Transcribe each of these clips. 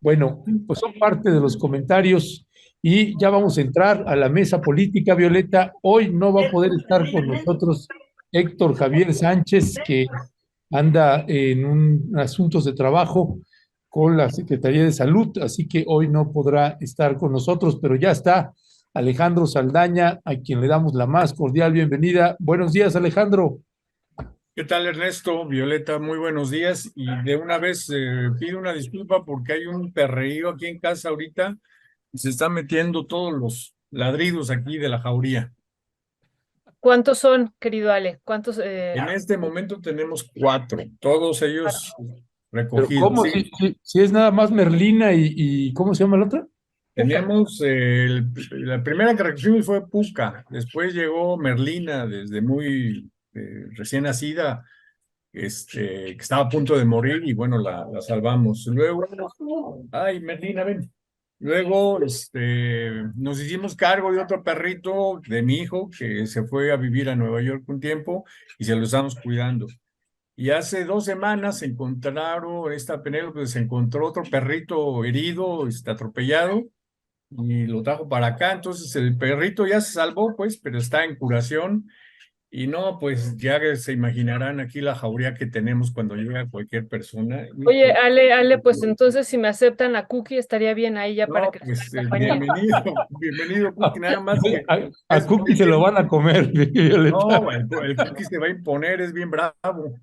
Bueno, pues son parte de los comentarios y ya vamos a entrar a la mesa política, Violeta. Hoy no va a poder estar con nosotros Héctor Javier Sánchez, que anda en asuntos de trabajo con la Secretaría de Salud, así que hoy no podrá estar con nosotros, pero ya está Alejandro Saldaña, a quien le damos la más cordial bienvenida. Buenos días, Alejandro. ¿Qué tal, Ernesto? Violeta, muy buenos días. Y de una vez pido una disculpa porque hay un perreío aquí en casa ahorita y se están metiendo todos los ladridos aquí de la jauría. ¿Cuántos son, querido Ale? ¿Cuántos? En este momento tenemos cuatro, todos ellos Pero recogidos. ¿cómo? Si es nada más Merlina y ¿cómo se llama la otra? Tenemos, la primera que recogimos fue Puca, después llegó Merlina desde muy recién nacida, que estaba a punto de morir y bueno, la salvamos. Luego, ay, Merlina, ven. Luego, nos hicimos cargo de otro perrito de mi hijo que se fue a vivir a Nueva York un tiempo y se lo estamos cuidando. Y hace 2 semanas se encontraron, esta Penélope se encontró otro perrito herido, atropellado y lo trajo para acá. Entonces el perrito ya se salvó, pues, pero está en curación. Y no, pues ya que se imaginarán aquí la jauría que tenemos cuando llega cualquier persona. Oye, Híjole. Ale, pues entonces si me aceptan la cookie estaría bien ahí ya para No, que les pues acompañe. bienvenido, bienvenido, Cookie. Nada más que A Cookie se lo van a comer, Violeta. no, el Cookie se va a imponer, es bien bravo.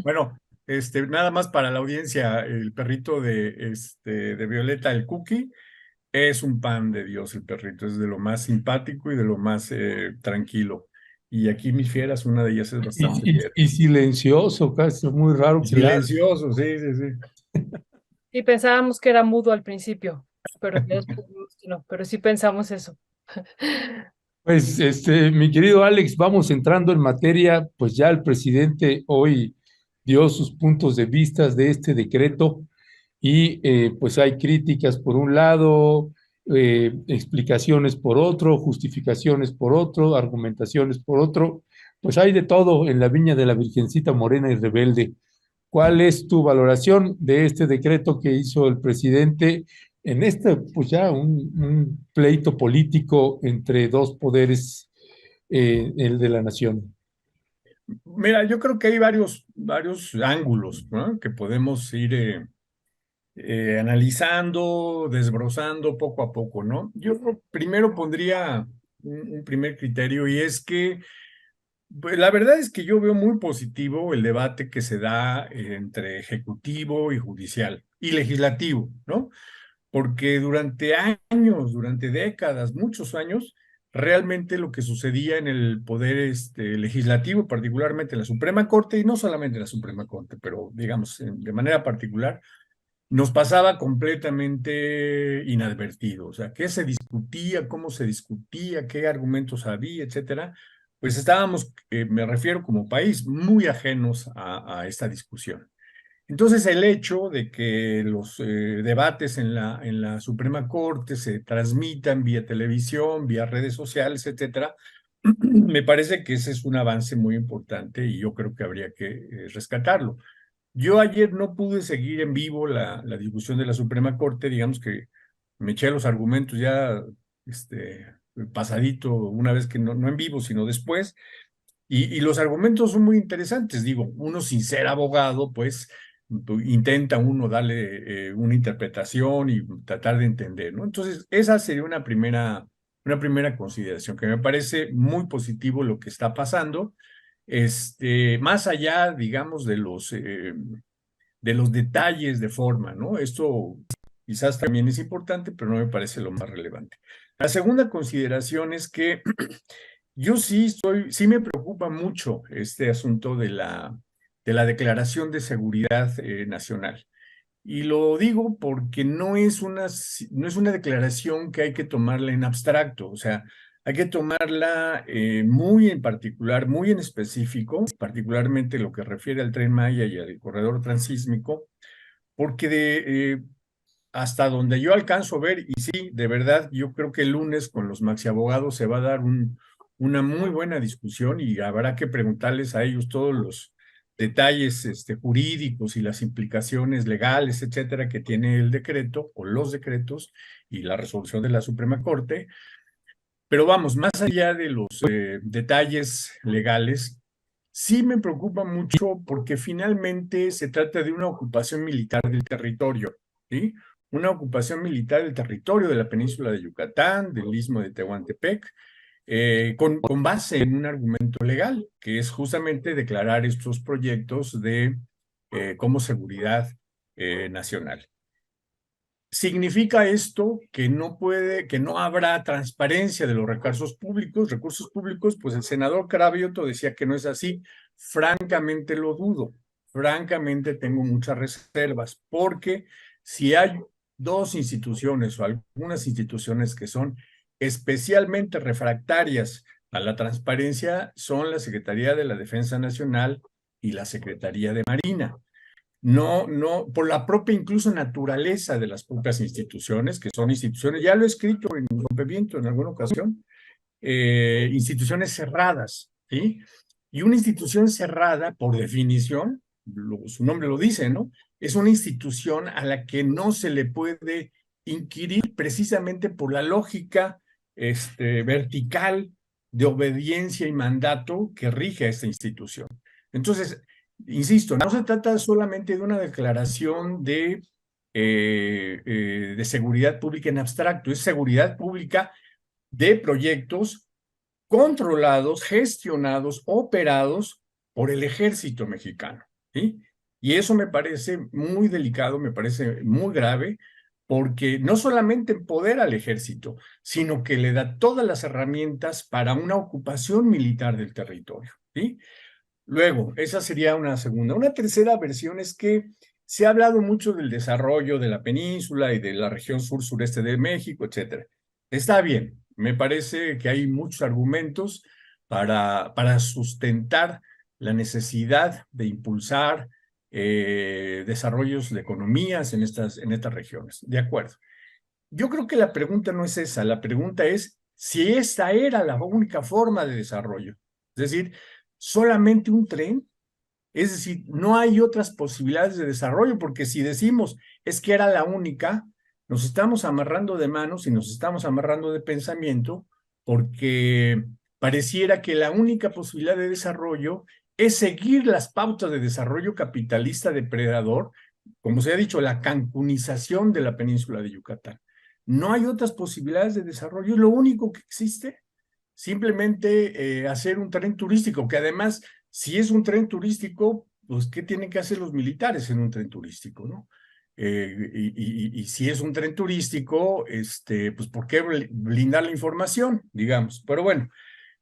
Bueno, nada más para la audiencia, el perrito de Violeta, el Cookie, es un pan de Dios el perrito, es de lo más simpático y de lo más tranquilo. Y aquí mis fieras, una de ellas es bastante fiera. Y silencioso, casi muy raro Y que la... silencioso, sí, sí, sí. Sí, pensábamos que era mudo al principio, pero ya después vimos que no, pero sí pensamos eso. Pues, mi querido Alex, vamos entrando en materia, pues ya el presidente hoy dio sus puntos de vista de este decreto y pues hay críticas por un lado, explicaciones por otro, justificaciones por otro, argumentaciones por otro, pues hay de todo en la viña de la Virgencita Morena y Rebelde. ¿Cuál es tu valoración de este decreto que hizo el presidente en este, pues ya un pleito político entre dos poderes, el de la nación? Mira, yo creo que hay varios ángulos, ¿no?, que podemos ir analizando, desbrozando poco a poco, ¿no? Yo primero pondría un primer criterio y es que pues, la verdad es que yo veo muy positivo el debate que se da entre ejecutivo y judicial y legislativo, ¿no? Porque durante años, durante décadas, muchos años, realmente lo que sucedía en el poder legislativo, particularmente en la Suprema Corte, y no solamente en la Suprema Corte, pero digamos de manera particular, nos pasaba completamente inadvertido. O sea, qué se discutía, cómo se discutía, qué argumentos había, etcétera. Pues estábamos, me refiero como país, muy ajenos a esta discusión. Entonces, el hecho de que los debates en la Suprema Corte se transmitan vía televisión, vía redes sociales, etcétera, me parece que ese es un avance muy importante y yo creo que habría que rescatarlo. Yo ayer no pude seguir en vivo la discusión de la Suprema Corte, digamos que me eché los argumentos ya pasadito, una vez que no en vivo, sino después, y los argumentos son muy interesantes. Digo, uno sin ser abogado, pues intenta uno darle una interpretación y tratar de entender, ¿no? Entonces, esa sería una primera consideración, que me parece muy positivo lo que está pasando. Más allá, digamos, de los detalles de forma, ¿no? Esto quizás también es importante, pero no me parece lo más relevante. La segunda consideración es que yo sí me preocupa mucho este asunto de la Declaración de Seguridad Nacional. Y lo digo porque no es una declaración que hay que tomarla en abstracto, o sea, hay que tomarla muy en particular, muy en específico, particularmente lo que refiere al Tren Maya y al corredor transísmico, porque hasta donde yo alcanzo a ver, y sí, de verdad, yo creo que el lunes con los maxi abogados se va a dar una muy buena discusión y habrá que preguntarles a ellos todos detalles jurídicos y las implicaciones legales, etcétera, que tiene el decreto o los decretos y la resolución de la Suprema Corte. Pero vamos, más allá de los detalles legales, sí me preocupa mucho porque finalmente se trata de una ocupación militar del territorio, ¿sí? Una ocupación militar del territorio de la península de Yucatán, del istmo de Tehuantepec, con base en un argumento legal, que es justamente declarar estos proyectos de como seguridad nacional. ¿Significa esto que no habrá transparencia de los recursos públicos? Recursos públicos, pues el senador Cravioto decía que no es así. Francamente lo dudo. Francamente tengo muchas reservas, porque si hay dos instituciones o algunas instituciones que son especialmente refractarias a la transparencia, son la Secretaría de la Defensa Nacional y la Secretaría de Marina. No, por la propia incluso naturaleza de las propias instituciones, que son instituciones, ya lo he escrito en Rompeviento en alguna ocasión, instituciones cerradas, ¿sí? Y una institución cerrada, por definición, su nombre lo dice, ¿no? Es una institución a la que no se le puede inquirir precisamente por la lógica vertical de obediencia y mandato que rige a esta institución. Entonces, insisto, no se trata solamente de una declaración de seguridad pública en abstracto, es seguridad pública de proyectos controlados, gestionados, operados por el ejército mexicano, ¿sí? Y eso me parece muy delicado, me parece muy grave, porque no solamente empodera al ejército, sino que le da todas las herramientas para una ocupación militar del territorio, ¿sí? Luego, esa sería una segunda. Una tercera versión es que se ha hablado mucho del desarrollo de la península y de la región sur-sureste de México, etcétera. Está bien, me parece que hay muchos argumentos para sustentar la necesidad de impulsar desarrollos de economías en estas regiones. De acuerdo. Yo creo que la pregunta no es esa, la pregunta es si esta era la única forma de desarrollo. Es decir, solamente un tren, es decir, no hay otras posibilidades de desarrollo, porque si decimos es que era la única, nos estamos amarrando de manos y nos estamos amarrando de pensamiento, porque pareciera que la única posibilidad de desarrollo es seguir las pautas de desarrollo capitalista depredador, como se ha dicho, la cancunización de la península de Yucatán. No hay otras posibilidades de desarrollo, es lo único que existe. Simplemente hacer un tren turístico, que además, si es un tren turístico, pues, ¿qué tienen que hacer los militares en un tren turístico, no? Y si es un tren turístico, pues, ¿por qué blindar la información, digamos? Pero bueno,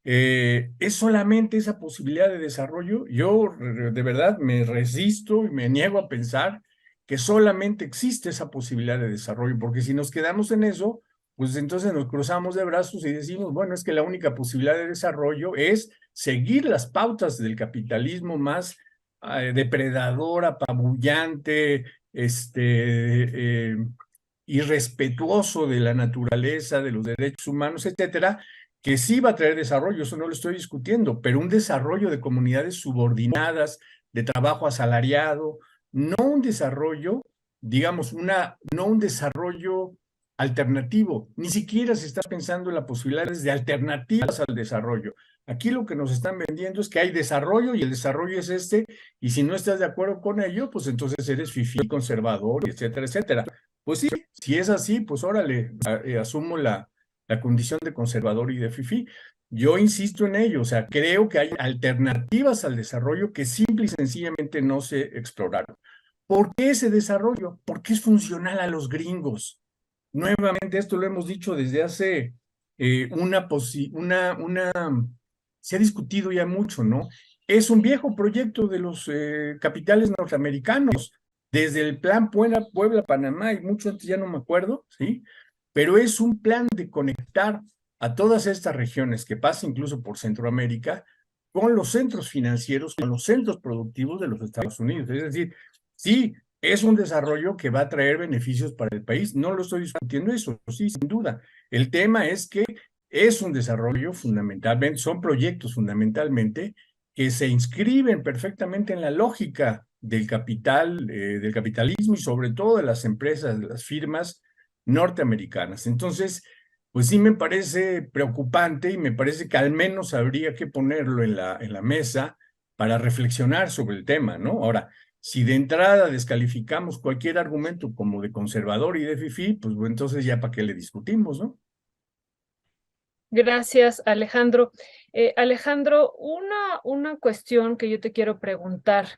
¿es solamente esa posibilidad de desarrollo? Yo de verdad me resisto y me niego a pensar que solamente existe esa posibilidad de desarrollo, porque si nos quedamos en eso, pues entonces nos cruzamos de brazos y decimos, bueno, es que la única posibilidad de desarrollo es seguir las pautas del capitalismo más depredador, apabullante, irrespetuoso de la naturaleza, de los derechos humanos, etcétera, que sí va a traer desarrollo, eso no lo estoy discutiendo, pero un desarrollo de comunidades subordinadas, de trabajo asalariado, no un desarrollo, digamos, no un desarrollo alternativo, ni siquiera se está pensando en las posibilidades de alternativas al desarrollo. Aquí lo que nos están vendiendo es que hay desarrollo y el desarrollo es y si no estás de acuerdo con ello, pues entonces eres fifí, conservador, etcétera, etcétera. Pues sí, si es así, pues órale, asumo la condición de conservador y de fifí. Yo insisto en ello, o sea, creo que hay alternativas al desarrollo que simple y sencillamente no se exploraron. ¿Por qué ese desarrollo? Porque es funcional a los gringos. Nuevamente, esto lo hemos dicho desde hace se ha discutido ya mucho, ¿no? Es un viejo proyecto de los capitales norteamericanos, desde el plan Puebla-Panamá y mucho antes, ya no me acuerdo, ¿sí? Pero es un plan de conectar a todas estas regiones que pasa incluso por Centroamérica con los centros financieros, con los centros productivos de los Estados Unidos. Es decir, sí, es un desarrollo que va a traer beneficios para el país. No lo estoy discutiendo eso, sí, sin duda. El tema es que es un desarrollo fundamentalmente, son proyectos fundamentalmente que se inscriben perfectamente en la lógica del capital, del capitalismo y sobre todo de las empresas, de las firmas norteamericanas. Entonces, pues sí me parece preocupante y me parece que al menos habría que ponerlo en la mesa para reflexionar sobre el tema, ¿no? Ahora, si de entrada descalificamos cualquier argumento como de conservador y de fifí, pues bueno, entonces ya para qué le discutimos, ¿no? Gracias, Alejandro. Alejandro, una cuestión que yo te quiero preguntar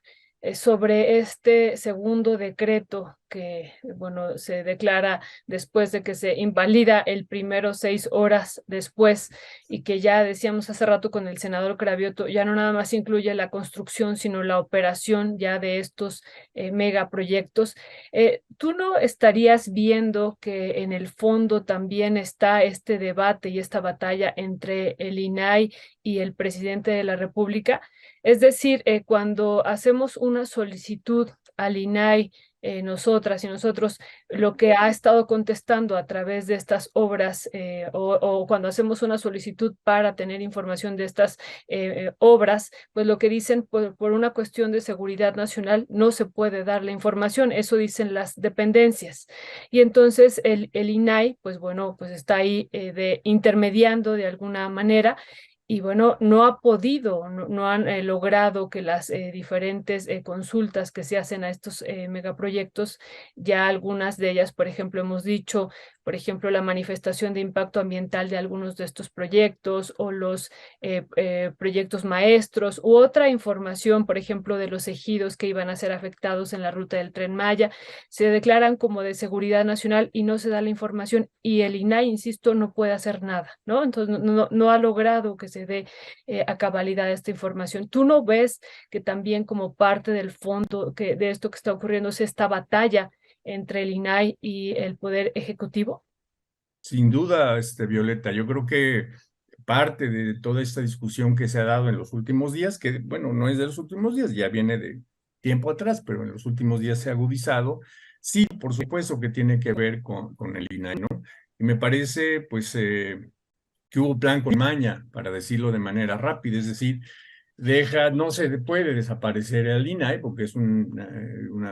sobre este segundo decreto que, bueno, se declara después de que se invalida el primero 6 horas después y que ya decíamos hace rato con el senador Cravioto, ya no nada más incluye la construcción, sino la operación ya de estos megaproyectos. ¿Tú no estarías viendo que en el fondo también está este debate y esta batalla entre el INAI y el presidente de la República? Es decir, cuando hacemos una solicitud al INAI, nosotras y nosotros, lo que ha estado contestando a través de estas obras o cuando hacemos una solicitud para tener información de estas obras, pues lo que dicen por una cuestión de seguridad nacional no se puede dar la información, eso dicen las dependencias. Y entonces el INAI, pues bueno, pues está ahí intermediando de alguna manera y bueno, no ha podido, no han logrado que las diferentes consultas que se hacen a estos megaproyectos, ya algunas de ellas, por ejemplo, hemos dicho, por ejemplo, la manifestación de impacto ambiental de algunos de estos proyectos o los proyectos maestros u otra información, por ejemplo, de los ejidos que iban a ser afectados en la ruta del Tren Maya, se declaran como de seguridad nacional y no se da la información y el INAI, insisto, no puede hacer nada, ¿no? Entonces no ha logrado que se dé a cabalidad esta información. ¿Tú no ves que también como parte del fondo de esto que está ocurriendo es esta batalla entre el INAI y el Poder Ejecutivo? Sin duda, Violeta, yo creo que parte de toda esta discusión que se ha dado en los últimos días, que bueno, no es de los últimos días, ya viene de tiempo atrás, pero en los últimos días se ha agudizado, sí, por supuesto que tiene que ver con el INAI, ¿no? Y me parece, pues, que hubo plan con maña, para decirlo de manera rápida, es decir, no se puede desaparecer el INAI porque es un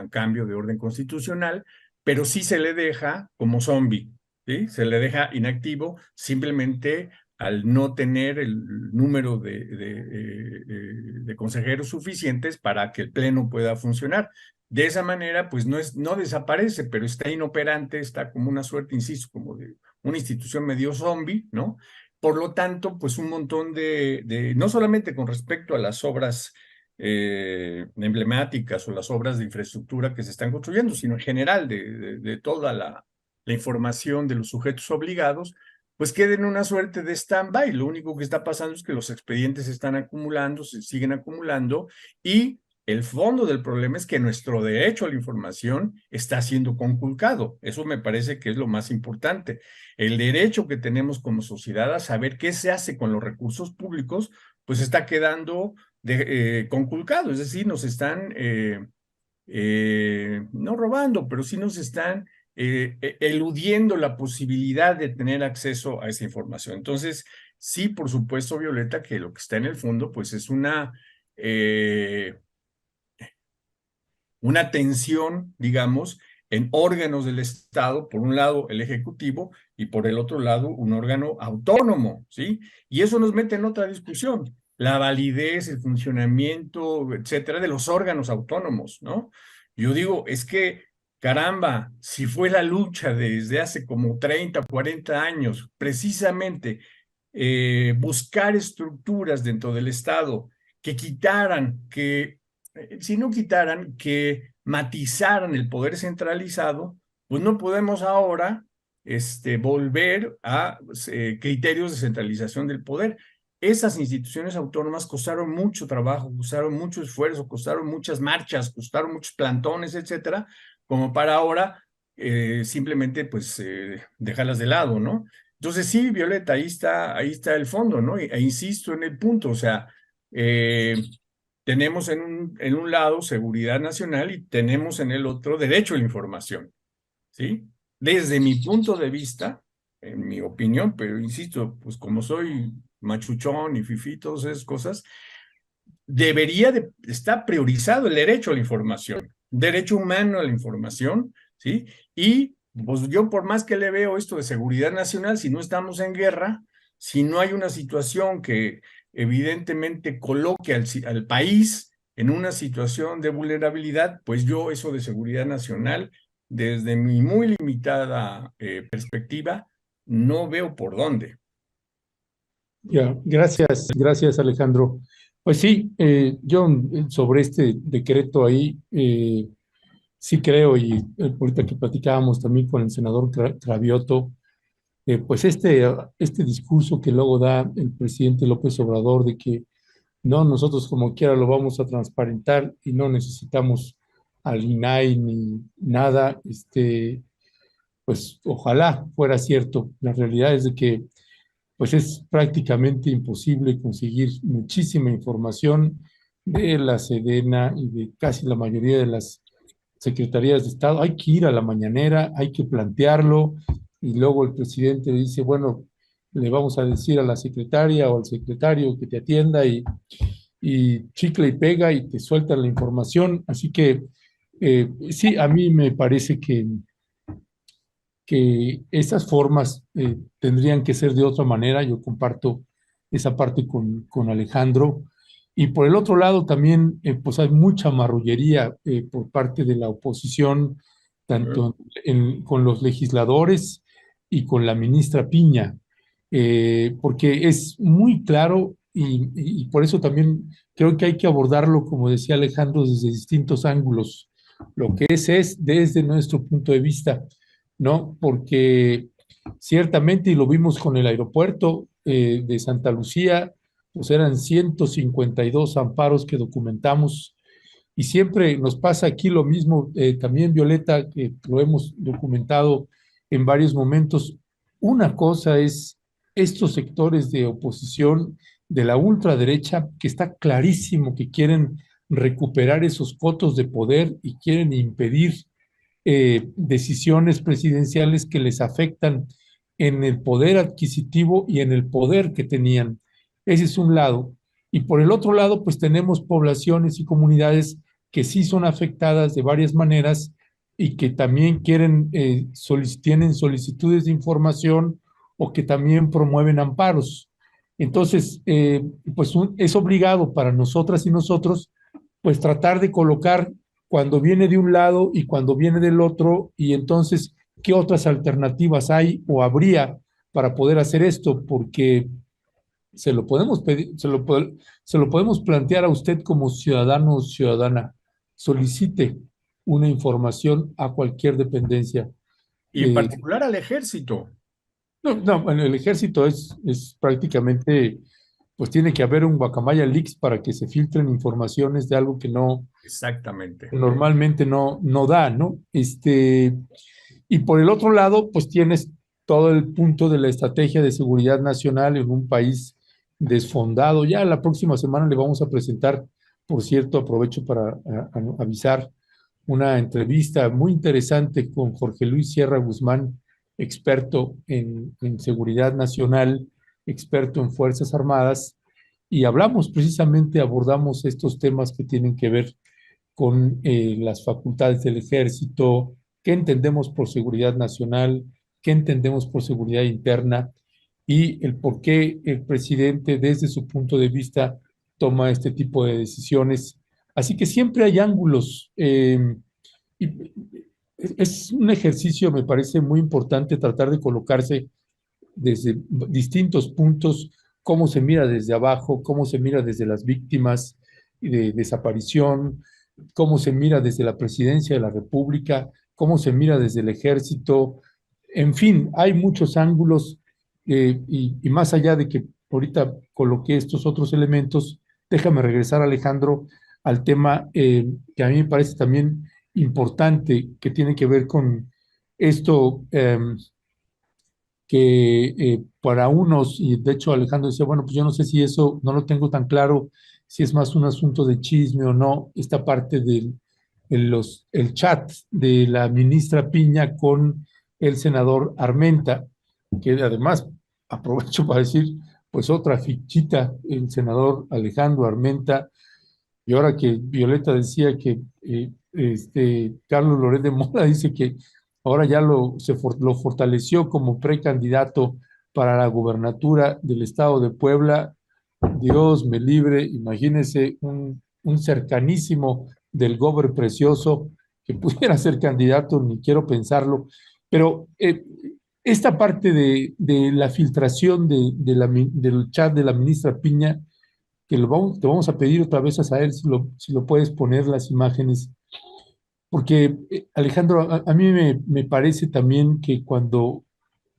cambio de orden constitucional, pero sí se le deja como zombie, ¿sí? Se le deja inactivo simplemente al no tener el número de consejeros suficientes para que el pleno pueda funcionar. De esa manera, pues no desaparece, pero está inoperante, está como una suerte, insisto, como de una institución medio zombie, ¿no? Por lo tanto, pues un montón no solamente con respecto a las obras emblemáticas o las obras de infraestructura que se están construyendo, sino en general de toda la información de los sujetos obligados, pues queda en una suerte de stand-by. Lo único que está pasando es que los expedientes se están acumulando, se siguen acumulando y el fondo del problema es que nuestro derecho a la información está siendo conculcado. Eso me parece que es lo más importante. El derecho que tenemos como sociedad a saber qué se hace con los recursos públicos, pues está quedando conculcado. Es decir, nos están no robando, pero sí nos están eludiendo la posibilidad de tener acceso a esa información. Entonces, sí, por supuesto, Violeta, que lo que está en el fondo, pues es una tensión, digamos, en órganos del Estado, por un lado el Ejecutivo y por el otro lado un órgano autónomo, ¿sí? Y eso nos mete en otra discusión, la validez, el funcionamiento, etcétera, de los órganos autónomos, ¿no? Yo digo, es que, caramba, si fue la lucha desde hace como 30, 40 años, precisamente buscar estructuras dentro del Estado que quitaran, si no quitaran, que matizaran el poder centralizado, pues no podemos ahora volver a criterios de centralización del poder. Esas instituciones autónomas costaron mucho trabajo, costaron mucho esfuerzo, costaron muchas marchas, costaron muchos plantones, etcétera, como para ahora simplemente pues dejarlas de lado, ¿no? Entonces sí, Violeta, ahí está el fondo, ¿no? E insisto en el punto, o sea, eh, tenemos en un lado seguridad nacional y tenemos en el otro derecho a la información, ¿sí? Desde mi punto de vista, en mi opinión, pero insisto, pues como soy machuchón y fifí, todas esas cosas, está priorizado el derecho a la información, derecho humano a la información, ¿sí? Y pues yo por más que le veo esto de seguridad nacional, si no estamos en guerra, si no hay una situación que evidentemente coloque al país en una situación de vulnerabilidad, pues yo eso de seguridad nacional, desde mi muy limitada perspectiva, no veo por dónde. Ya, gracias Alejandro. Pues sí, yo sobre este decreto ahí, sí creo, y ahorita que platicábamos también con el senador Cravioto, pues este discurso que luego da el presidente López Obrador de que no, nosotros como quiera lo vamos a transparentar y no necesitamos al INAI ni nada, pues ojalá fuera cierto. La realidad es de que pues es prácticamente imposible conseguir muchísima información de la Sedena y de casi la mayoría de las secretarías de Estado. Hay que ir a la mañanera, hay que plantearlo y luego el presidente dice, bueno, le vamos a decir a la secretaria o al secretario que te atienda y chicle y pega y te sueltan la información. Así que sí, a mí me parece que esas formas tendrían que ser de otra manera. Yo comparto esa parte con Alejandro. Y por el otro lado también, pues hay mucha marrullería por parte de la oposición, tanto con los legisladores y con la ministra Piña, porque es muy claro y por eso también creo que hay que abordarlo, como decía Alejandro, desde distintos ángulos. Lo que es desde nuestro punto de vista, ¿no? Porque ciertamente, y lo vimos con el aeropuerto de Santa Lucía, pues eran 152 amparos que documentamos y siempre nos pasa aquí lo mismo, también Violeta, que lo hemos documentado en varios momentos. Una cosa es estos sectores de oposición de la ultraderecha que está clarísimo que quieren recuperar esos cotos de poder y quieren impedir decisiones presidenciales que les afectan en el poder adquisitivo y en el poder que tenían. Ese es un lado. Y por el otro lado, pues tenemos poblaciones y comunidades que sí son afectadas de varias maneras y que también tienen solicitudes de información o que también promueven amparos. Entonces, pues es obligado para nosotras y nosotros, pues tratar de colocar cuando viene de un lado y cuando viene del otro, y entonces, ¿qué otras alternativas hay o habría para poder hacer esto? Porque se lo podemos pedir, se lo podemos plantear a usted como ciudadano o ciudadana. Solicite una información a cualquier dependencia. Y en Eh, particular al ejército. no, no, bueno, el ejército es prácticamente, pues tiene que haber un guacamaya leaks para que se filtren informaciones de algo que no, Exactamente. normalmente no da, ¿no? Y por el otro lado, pues tienes todo el punto de la estrategia de seguridad nacional en un país desfondado. Ya la próxima semana le vamos a presentar, por cierto, aprovecho para avisar, una entrevista muy interesante con Jorge Luis Sierra Guzmán, experto en seguridad nacional, experto en Fuerzas Armadas, y hablamos precisamente, abordamos estos temas que tienen que ver con las facultades del ejército, qué entendemos por seguridad nacional, qué entendemos por seguridad interna y el por qué el presidente desde su punto de vista toma este tipo de decisiones. Así que siempre hay ángulos. Y es un ejercicio, me parece muy importante tratar de colocarse desde distintos puntos, cómo se mira desde abajo, cómo se mira desde las víctimas de desaparición, cómo se mira desde la presidencia de la República, cómo se mira desde el ejército. En fin, hay muchos ángulos y más allá de que ahorita coloqué estos otros elementos, déjame regresar, Alejandro, al tema que a mí me parece también importante, que tiene que ver con esto que para unos, y de hecho Alejandro decía, bueno, pues yo no sé si eso no lo tengo tan claro, si es más un asunto de chisme o no, esta parte el chat de la ministra Piña con el senador Armenta, que además, aprovecho para decir, pues otra fichita, el senador Alejandro Armenta, y ahora que Violeta decía que Carlos Loret de Mola dice que ahora ya lo fortaleció como precandidato para la gubernatura del estado de Puebla. Dios me libre, imagínese un cercanísimo del Gober Precioso que pudiera ser candidato, ni quiero pensarlo, pero esta parte de la filtración del chat de la ministra Piña, que te vamos a pedir otra vez a saber si lo puedes poner las imágenes, porque Alejandro, a mí me parece también que cuando,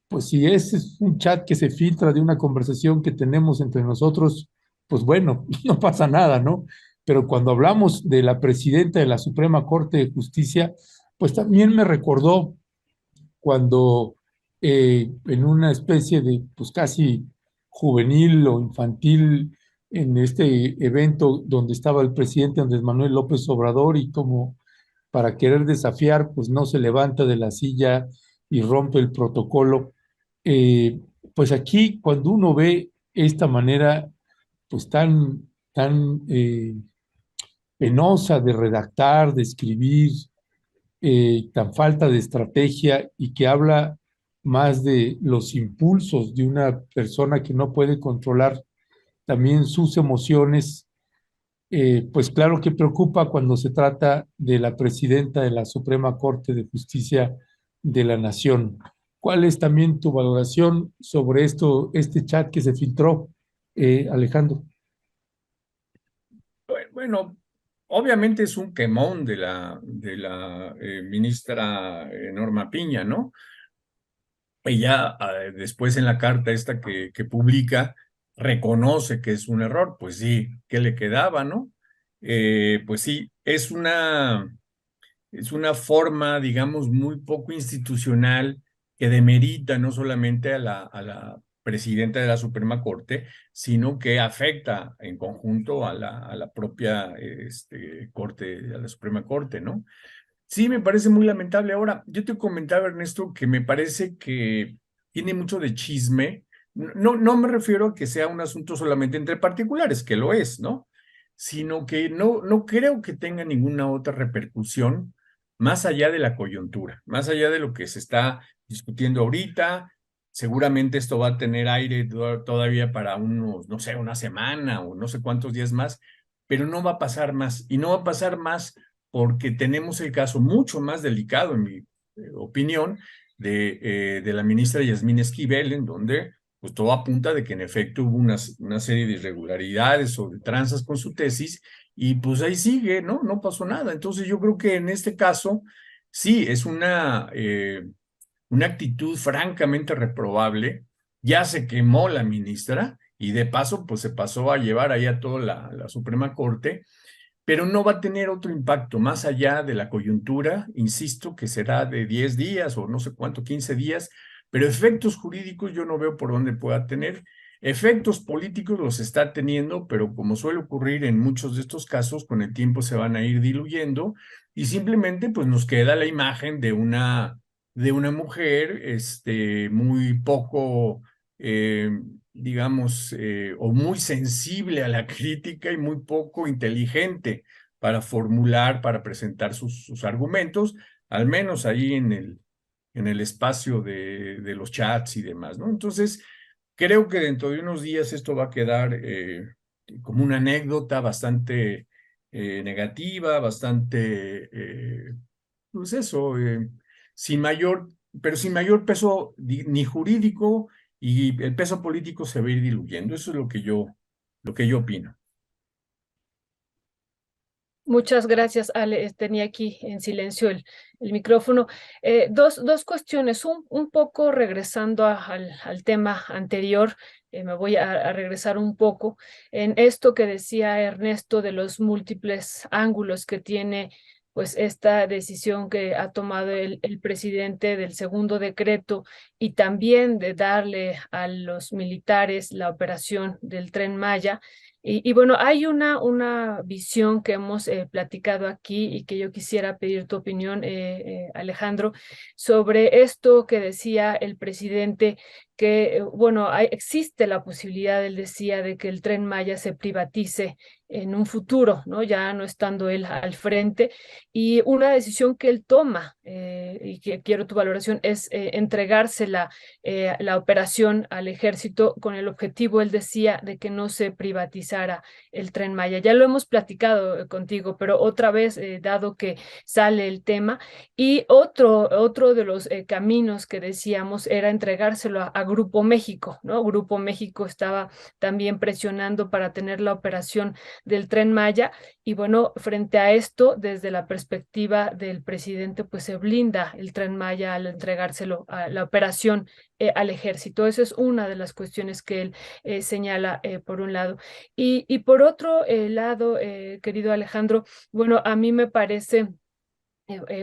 pues si ese es un chat que se filtra de una conversación que tenemos entre nosotros, pues bueno, no pasa nada, ¿no? Pero cuando hablamos de la presidenta de la Suprema Corte de Justicia, pues también me recordó cuando en una especie de, pues casi juvenil o infantil, en este evento donde estaba el presidente Andrés Manuel López Obrador y como para querer desafiar, pues no se levanta de la silla y rompe el protocolo. Eh, pues aquí, cuando uno ve esta manera, pues tan penosa de redactar, de escribir, tan falta de estrategia y que habla más de los impulsos de una persona que no puede controlar también sus emociones, pues claro que preocupa cuando se trata de la presidenta de la Suprema Corte de Justicia de la Nación. ¿Cuál es también tu valoración sobre esto, este chat que se filtró, Alejandro? Bueno, obviamente es un quemón de la ministra Norma Piña, ¿no? Ella después en la carta esta que publica reconoce que es un error, pues sí, ¿qué le quedaba, no? Pues sí, es una forma, digamos, muy poco institucional que demerita no solamente a la presidenta de la Suprema Corte, sino que afecta en conjunto a la propia Corte, a la Suprema Corte, ¿no? Sí, me parece muy lamentable. Ahora, yo te comentaba, Ernesto, que me parece que tiene mucho de chisme. No me refiero a que sea un asunto solamente entre particulares, que lo es, ¿no? Sino que no creo que tenga ninguna otra repercusión más allá de la coyuntura, más allá de lo que se está discutiendo ahorita. Seguramente esto va a tener aire todavía para unos, no sé, una semana o no sé cuántos días más, pero no va a pasar más. Y no va a pasar más porque tenemos el caso mucho más delicado, en mi opinión, de la ministra Yasmín Esquivel, en donde pues todo apunta de que en efecto hubo una serie de irregularidades o de tranzas con su tesis, y pues ahí sigue, ¿no? No pasó nada. Entonces yo creo que en este caso sí es una actitud francamente reprobable. Ya se quemó la ministra y de paso pues se pasó a llevar ahí a toda la Suprema Corte, pero no va a tener otro impacto más allá de la coyuntura, insisto, que será de 10 días o no sé cuánto, 15 días, pero efectos jurídicos yo no veo por dónde pueda tener. Efectos políticos los está teniendo, pero como suele ocurrir en muchos de estos casos, con el tiempo se van a ir diluyendo y simplemente pues nos queda la imagen de una mujer muy poco eh, digamos, o muy sensible a la crítica y muy poco inteligente para formular, para presentar sus argumentos, al menos ahí en el espacio de los chats y demás, ¿no? Entonces, creo que dentro de unos días esto va a quedar como una anécdota bastante negativa, bastante, pues eso, sin mayor, pero sin mayor peso ni jurídico, y el peso político se va a ir diluyendo. Eso es lo que yo opino. Muchas gracias, Ale. Tenía aquí en silencio el micrófono. Dos cuestiones, un poco regresando al tema anterior, me voy a regresar un poco en esto que decía Ernesto de los múltiples ángulos que tiene pues esta decisión que ha tomado el presidente del segundo decreto y también de darle a los militares la operación del Tren Maya. Y bueno, hay una visión que hemos platicado aquí y que yo quisiera pedir tu opinión, Alejandro, sobre esto que decía el presidente, que, bueno, existe la posibilidad, él decía, de que el Tren Maya se privatice en un futuro, ¿no? Ya no estando él al frente. Y una decisión que él toma, y que quiero tu valoración, es entregársela la operación al ejército con el objetivo, él decía, de que no se privatizara el Tren Maya. Ya lo hemos platicado contigo, pero otra vez, dado que sale el tema, y otro de los caminos que decíamos era entregárselo a Grupo México, ¿no? Grupo México estaba también presionando para tener la operación del Tren Maya, y bueno, frente a esto, desde la perspectiva del presidente, pues se blinda el Tren Maya al entregárselo a la operación al ejército. Esa es una de las cuestiones que él señala por un lado. Y por otro lado, querido Alejandro, bueno, a mí me parece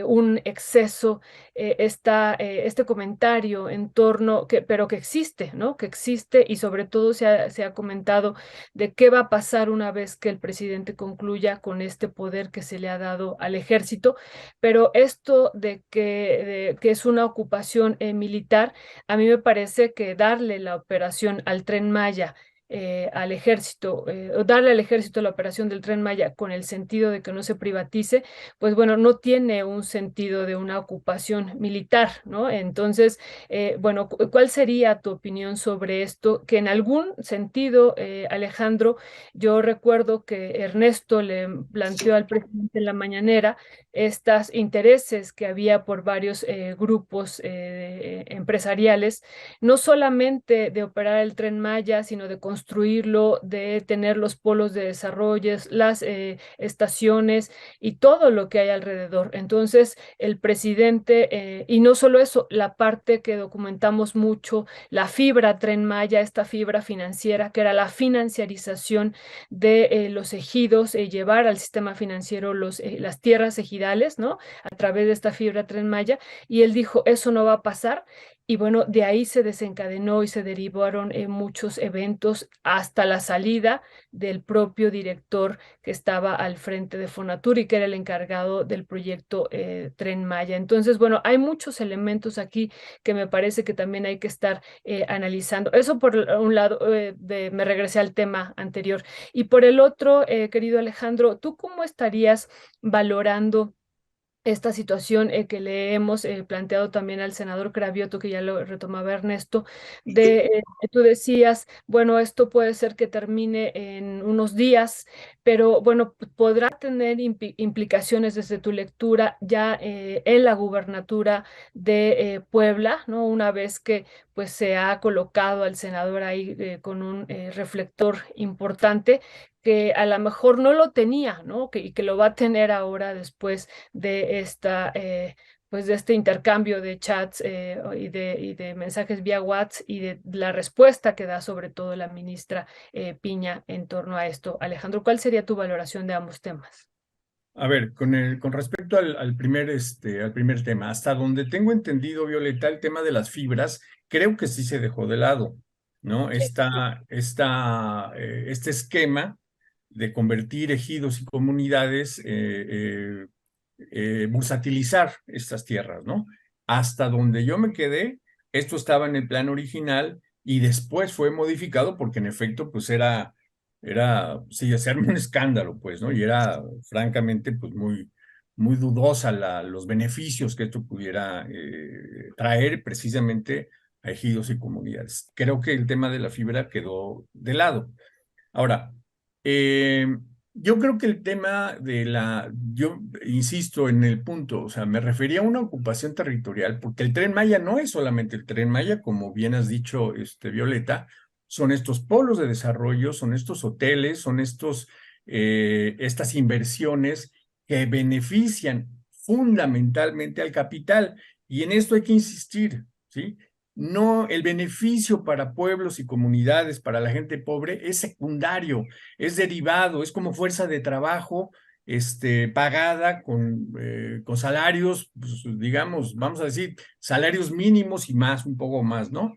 un exceso, este comentario en torno, pero que existe, ¿no? Que existe, y sobre todo se ha comentado de qué va a pasar una vez que el presidente concluya con este poder que se le ha dado al ejército. Pero esto de que es una ocupación militar, a mí me parece que darle la operación al Tren Maya, al ejército, o darle al ejército la operación del Tren Maya con el sentido de que no se privatice, pues bueno, no tiene un sentido de una ocupación militar, ¿no? Entonces, bueno, ¿cuál sería tu opinión sobre esto? Que en algún sentido, Alejandro, yo recuerdo que Ernesto le planteó al presidente en la mañanera estos intereses que había por varios grupos empresariales, no solamente de operar el Tren Maya, sino de construirlo, de tener los polos de desarrollo, las estaciones y todo lo que hay alrededor. Entonces, el presidente, y no solo eso, la parte que documentamos mucho, la fibra Tren Maya, esta fibra financiera, que era la financiarización de los ejidos, llevar al sistema financiero las tierras ejidales, ¿no? A través de esta fibra Tren Maya, y él dijo, eso no va a pasar. Y bueno, de ahí se desencadenó y se derivaron muchos eventos hasta la salida del propio director que estaba al frente de Fonatur y que era el encargado del proyecto Tren Maya. Entonces, bueno, hay muchos elementos aquí que me parece que también hay que estar analizando. Eso por un lado, me regresé al tema anterior. Y por el otro, querido Alejandro, ¿tú cómo estarías valorando esta situación que le hemos planteado también al senador Cravioto, que ya lo retomaba Ernesto, tú decías, bueno, esto puede ser que termine en unos días, pero bueno, podrá tener implicaciones desde tu lectura ya en la gubernatura de Puebla, ¿no? Una vez que pues se ha colocado al senador ahí con un reflector importante que a lo mejor no lo tenía, ¿no? Y que lo va a tener ahora después de pues de este intercambio de chats y de mensajes vía WhatsApp y de la respuesta que da sobre todo la ministra Piña en torno a esto. Alejandro, ¿cuál sería tu valoración de ambos temas? A ver, con respecto al primer tema, hasta donde tengo entendido, Violeta, el tema de las fibras, creo que sí se dejó de lado, ¿no? Sí. Este esquema de convertir ejidos y comunidades, bursatilizar estas tierras, ¿no? Hasta donde yo me quedé, esto estaba en el plan original y después fue modificado porque en efecto, pues sí, hacerme un escándalo, pues, ¿no? Y era francamente, pues, muy dudosa los beneficios que esto pudiera traer precisamente a ejidos y comunidades. Creo que el tema de la fibra quedó de lado. Ahora, eh, yo creo que el tema yo insisto en el punto, o sea, me refería a una ocupación territorial, porque el Tren Maya no es solamente el Tren Maya, como bien has dicho, Violeta, son estos polos de desarrollo, son estos hoteles, son estas inversiones que benefician fundamentalmente al capital. Y en esto hay que insistir, ¿sí? No, el beneficio para pueblos y comunidades, para la gente pobre, es secundario, es derivado, es como fuerza de trabajo pagada con salarios, pues, digamos, vamos a decir, salarios mínimos y más, un poco más, ¿no?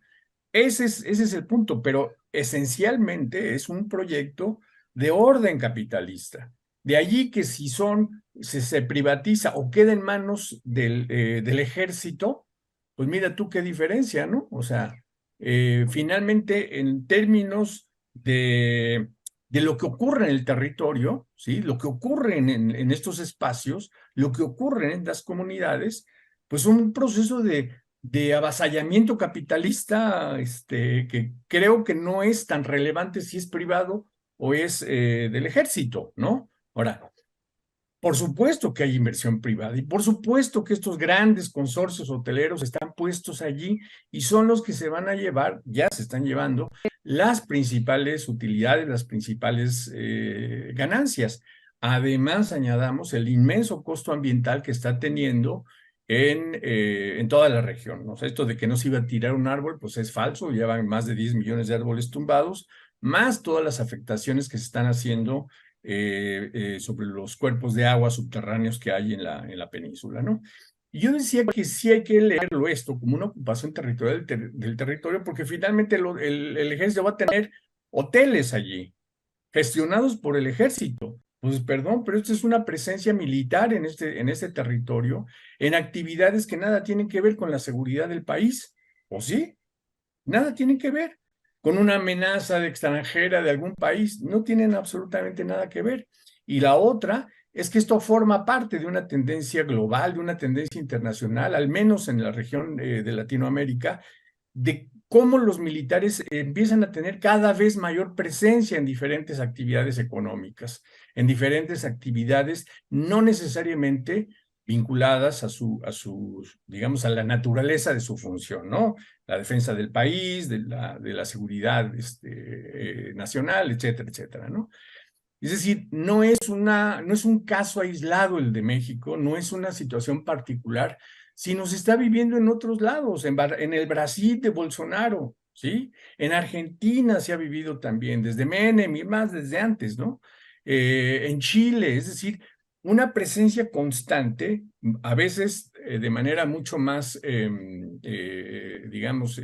Ese es el punto, pero esencialmente es un proyecto de orden capitalista. De allí que si se privatiza o queda en manos del ejército, pues mira tú qué diferencia, ¿no? O sea, finalmente en términos de lo que ocurre en el territorio, ¿sí? Lo que ocurre en estos espacios, lo que ocurre en las comunidades, pues un proceso de avasallamiento capitalista que creo que no es tan relevante si es privado o es del ejército, ¿no? Ahora, por supuesto que hay inversión privada y por supuesto que estos grandes consorcios hoteleros están puestos allí y son los que se van a llevar, ya se están llevando, las principales utilidades, las principales ganancias. Además, añadamos el inmenso costo ambiental que está teniendo en toda la región, ¿no? O sea, esto de que no se iba a tirar un árbol, pues es falso, llevan más de 10 millones de árboles tumbados, más todas las afectaciones que se están haciendo sobre los cuerpos de agua subterráneos que hay en la península, ¿no? Y yo decía que sí hay que leerlo esto como una ocupación territorial del territorio, porque finalmente el ejército va a tener hoteles allí, gestionados por el ejército. Pues perdón, pero esto es una presencia militar en este territorio, en actividades que nada tienen que ver con la seguridad del país, ¿o sí? Nada tienen que ver con una amenaza de extranjera de algún país, no tienen absolutamente nada que ver. Y la otra es que esto forma parte de una tendencia global, de una tendencia internacional, al menos en la región de Latinoamérica, de cómo los militares empiezan a tener cada vez mayor presencia en diferentes actividades económicas, en diferentes actividades no necesariamente vinculadas digamos, a la naturaleza de su función, ¿no? La defensa del país, de la seguridad nacional, etcétera, etcétera, ¿no? Es decir, no es un caso aislado el de México, no es una situación particular, sino se está viviendo en otros lados, en el Brasil de Bolsonaro, ¿sí? En Argentina se ha vivido también, desde Menem y más desde antes, ¿no? En Chile, es decir, una presencia constante, a veces de manera mucho más, digamos,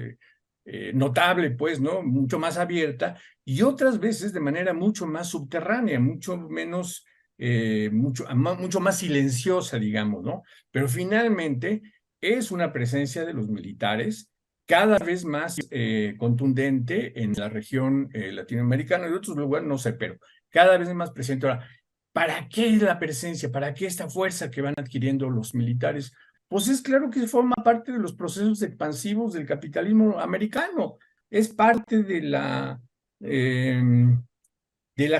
notable, pues, ¿no? Mucho más abierta, y otras veces de manera mucho más subterránea, mucho menos, mucho más silenciosa, digamos, ¿no? Pero finalmente es una presencia de los militares cada vez más contundente en la región latinoamericana y en otros lugares, no sé, pero cada vez más presente. Ahora, ¿para qué la presencia? ¿Para qué esta fuerza que van adquiriendo los militares? Pues es claro que forma parte de los procesos expansivos del capitalismo americano. Es parte de la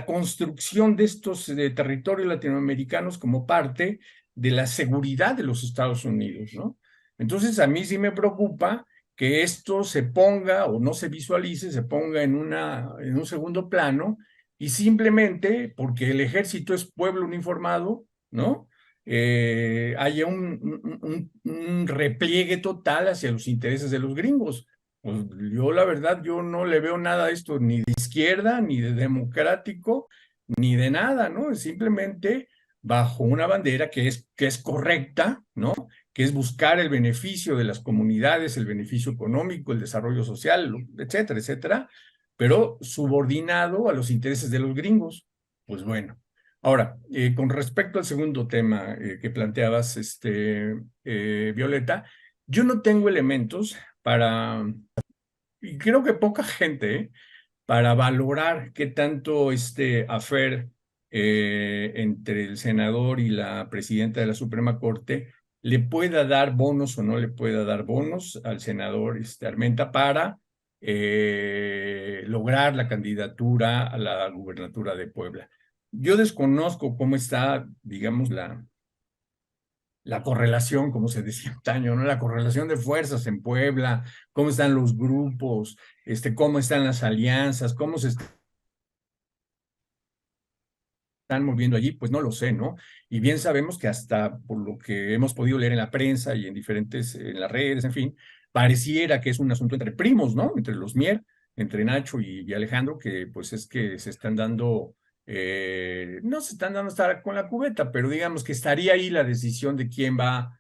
construcción de estos territorios latinoamericanos como parte de la seguridad de los Estados Unidos, ¿no? Entonces, a mí sí me preocupa que esto se ponga o no se visualice, se ponga en un segundo plano y simplemente porque el ejército es pueblo uniformado, ¿no? Haya un repliegue total hacia los intereses de los gringos. Pues yo la verdad, yo no le veo nada a esto ni de izquierda, ni de democrático, ni de nada, ¿no? Es simplemente bajo una bandera que es correcta, ¿no? Que es buscar el beneficio de las comunidades, el beneficio económico, el desarrollo social, etcétera, etcétera, pero subordinado a los intereses de los gringos. Pues bueno. Ahora, con respecto al segundo tema que planteabas, Violeta, yo no tengo elementos para, y creo que poca gente, para valorar qué tanto este affair entre el senador y la presidenta de la Suprema Corte le pueda dar bonos o no le pueda dar bonos al senador Armenta para lograr la candidatura a la gubernatura de Puebla. Yo desconozco cómo está, digamos, la correlación, como se decía antaño, ¿no? La correlación de fuerzas en Puebla, cómo están los grupos, cómo están las alianzas, cómo se están moviendo allí, pues no lo sé, ¿no? Y bien sabemos que hasta por lo que hemos podido leer en la prensa y en las redes, en fin, pareciera que es un asunto entre primos, ¿no? Entre los Mier, entre Nacho y Alejandro, que pues es que se están dando, no se están dando hasta con la cubeta, pero digamos que estaría ahí la decisión de quién va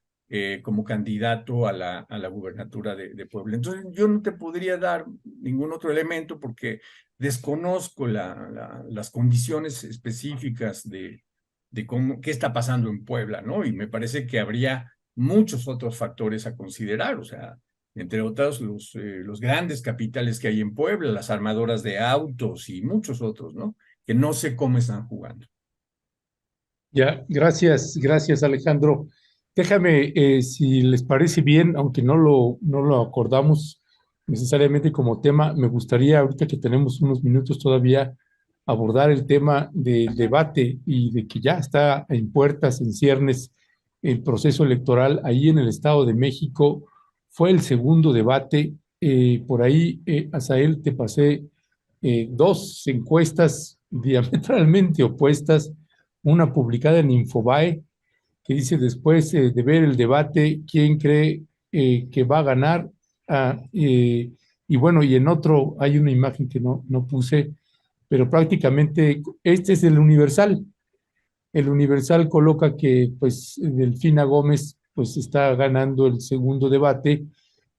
como candidato a la gubernatura de Puebla. Entonces yo no te podría dar ningún otro elemento porque desconozco las condiciones específicas de qué está pasando en Puebla, ¿no? Y me parece que habría muchos otros factores a considerar, o sea, entre otros los grandes capitales que hay en Puebla, las armadoras de autos y muchos otros, ¿no? Que no sé cómo están jugando. Ya, gracias Alejandro. Déjame, si les parece bien, aunque no lo acordamos necesariamente como tema, me gustaría, ahorita que tenemos unos minutos todavía, abordar el tema del debate y de que ya está en puertas, en ciernes, el proceso electoral ahí en el Estado de México. Fue el segundo debate. Por ahí, Asael, te pasé dos encuestas diametralmente opuestas, una publicada en Infobae, que dice después de ver el debate, quién cree que va a ganar. Ah, y bueno, y en otro hay una imagen que no puse, pero prácticamente este es el Universal. El Universal coloca que pues Delfina Gómez pues está ganando el segundo debate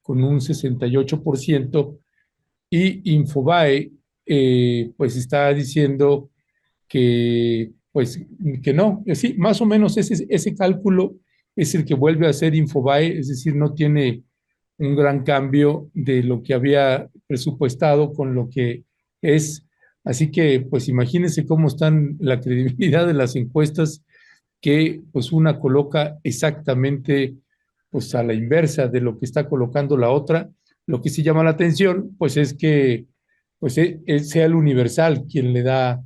con un 68% y Infobae pues está diciendo que pues que no, sí, más o menos ese cálculo es el que vuelve a hacer Infobae, es decir, no tiene un gran cambio de lo que había presupuestado con lo que es. Así que pues imagínense cómo están la credibilidad de las encuestas que pues una coloca exactamente pues a la inversa de lo que está colocando la otra. Lo que sí llama la atención pues es que pues sea el Universal quien le da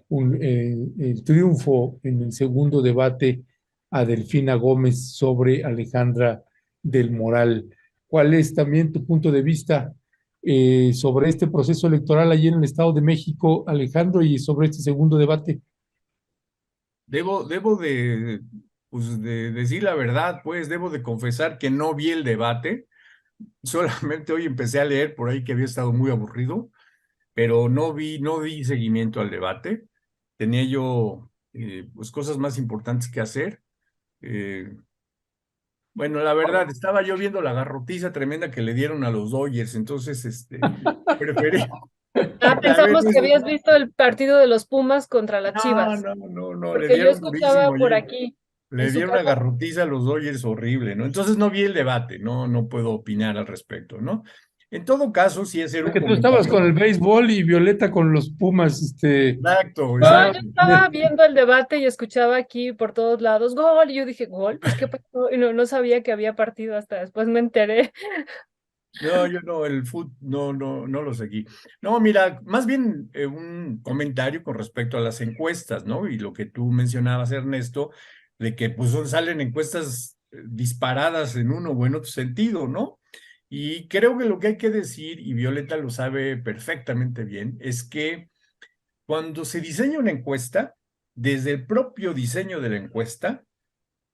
el triunfo en el segundo debate a Delfina Gómez sobre Alejandra del Moral. ¿Cuál es también tu punto de vista sobre este proceso electoral allí en el Estado de México, Alejandro, y sobre este segundo debate? Debo pues de decir la verdad, pues debo de confesar que no vi el debate. Solamente hoy empecé a leer por ahí que había estado muy aburrido, pero no di seguimiento al debate. Tenía yo pues cosas más importantes que hacer. Eh, bueno, la verdad, estaba yo viendo la garrotiza tremenda que le dieron a los Dodgers, entonces preferí Ah, a ver pensamos que eso. habías visto el partido de los Pumas contra las No, Chivas, no, no, no, le porque yo dieron escuchaba durísimo. por aquí en Le su dieron una casa. garrotiza a los Dodgers horrible, ¿no? Entonces no vi el debate, no puedo opinar al respecto, ¿no? En todo caso, sí hacer un Que tú estabas con comentario. el béisbol y Violeta con los Pumas, Exacto, No, yo exacto. estaba viendo el debate y escuchaba aquí por todos lados gol, y yo dije, gol, pues qué pasó, y no sabía que había partido hasta después me enteré. No, yo no, el fútbol, no lo seguí. No, mira, más bien un comentario con respecto a las encuestas, ¿no? Y lo que tú mencionabas, Ernesto, de que pues salen encuestas disparadas en uno o en otro sentido, ¿no? Y creo que lo que hay que decir, y Violeta lo sabe perfectamente bien, es que cuando se diseña una encuesta, desde el propio diseño de la encuesta,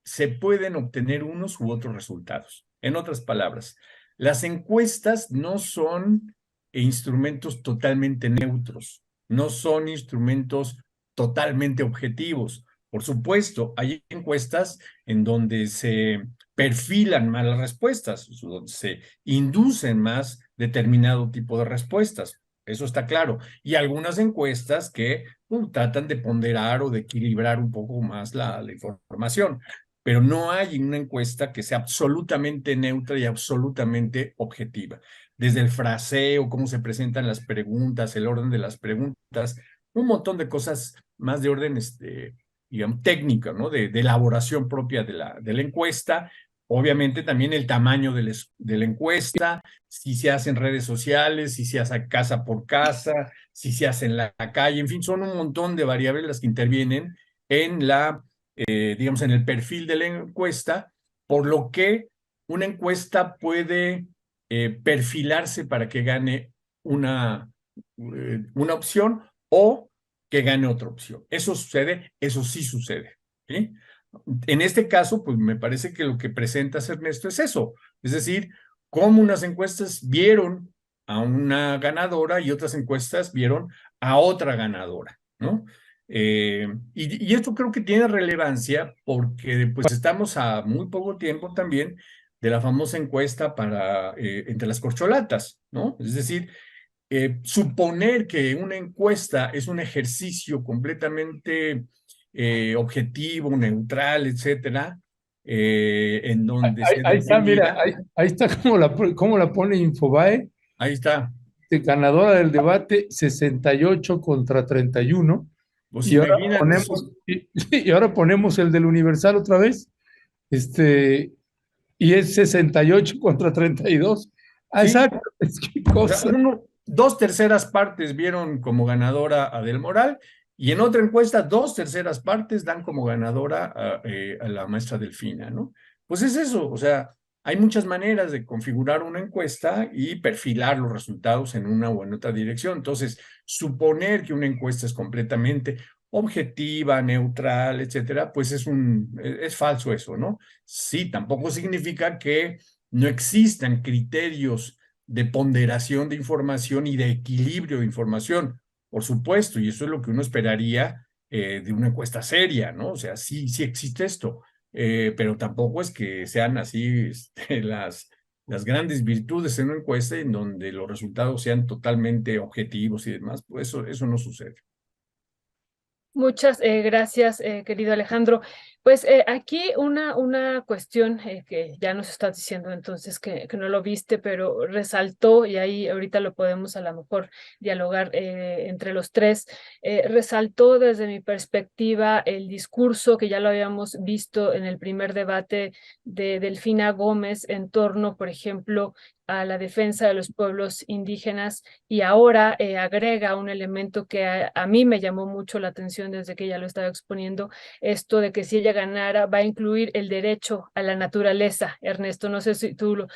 se pueden obtener unos u otros resultados. En otras palabras, las encuestas no son instrumentos totalmente neutros, no son instrumentos totalmente objetivos. Por supuesto, hay encuestas en donde se perfilan más las respuestas, donde se inducen más determinado tipo de respuestas. Eso está claro. Y algunas encuestas que tratan de ponderar o de equilibrar un poco más la información, pero no hay una encuesta que sea absolutamente neutra y absolutamente objetiva. Desde el fraseo, cómo se presentan las preguntas, el orden de las preguntas, un montón de cosas más de orden, digamos, técnica, ¿no? De elaboración propia de la encuesta. Obviamente también el tamaño de la encuesta, si se hace en redes sociales, si se hace casa por casa, si se hace en la calle, en fin, son un montón de variables las que intervienen en digamos, en el perfil de la encuesta, por lo que una encuesta puede perfilarse para que gane una opción o que gane otra opción. Eso sucede, eso sí sucede. ¿Sí? En este caso, pues me parece que lo que presentas, Ernesto, es eso. Es decir, cómo unas encuestas vieron a una ganadora y otras encuestas vieron a otra ganadora, ¿no? Y esto creo que tiene relevancia porque pues estamos a muy poco tiempo también de la famosa encuesta para entre las corcholatas, ¿no? Es decir, suponer que una encuesta es un ejercicio completamente objetivo, neutral, etcétera, en donde se Ahí está, mira, definirá. ahí está cómo la pone Infobae, Ahí está. ganadora del debate, 68 contra 31. Pues Y ahora imagínate, ponemos, y ahora ponemos el del Universal otra vez, este, y es 68 contra 32. Ah, sí, exacto, es que o sea, cosa. dos terceras partes vieron como ganadora a Del Moral y en otra encuesta dos terceras partes dan como ganadora a la maestra Delfina, ¿no? Pues es eso, o sea, hay muchas maneras de configurar una encuesta y perfilar los resultados en una o en otra dirección. Entonces, suponer que una encuesta es completamente objetiva, neutral, etcétera, pues es falso eso, ¿no? Sí, tampoco significa que no existan criterios de ponderación de información y de equilibrio de información, por supuesto, y eso es lo que uno esperaría de una encuesta seria, ¿no? O sea, sí, sí existe esto, pero tampoco es que sean así las grandes virtudes en una encuesta en donde los resultados sean totalmente objetivos y demás, pues eso no sucede. Muchas gracias, querido Alejandro. Pues aquí una cuestión que ya nos estás diciendo entonces que no lo viste, pero resaltó, y ahí ahorita lo podemos a lo mejor dialogar entre los tres, resaltó desde mi perspectiva el discurso que ya lo habíamos visto en el primer debate de Delfina Gómez en torno, por ejemplo, a la defensa de los pueblos indígenas y ahora agrega un elemento que a mí me llamó mucho la atención desde que ella lo estaba exponiendo, esto de que si ella ganara va a incluir el derecho a la naturaleza. Ernesto, no sé si tú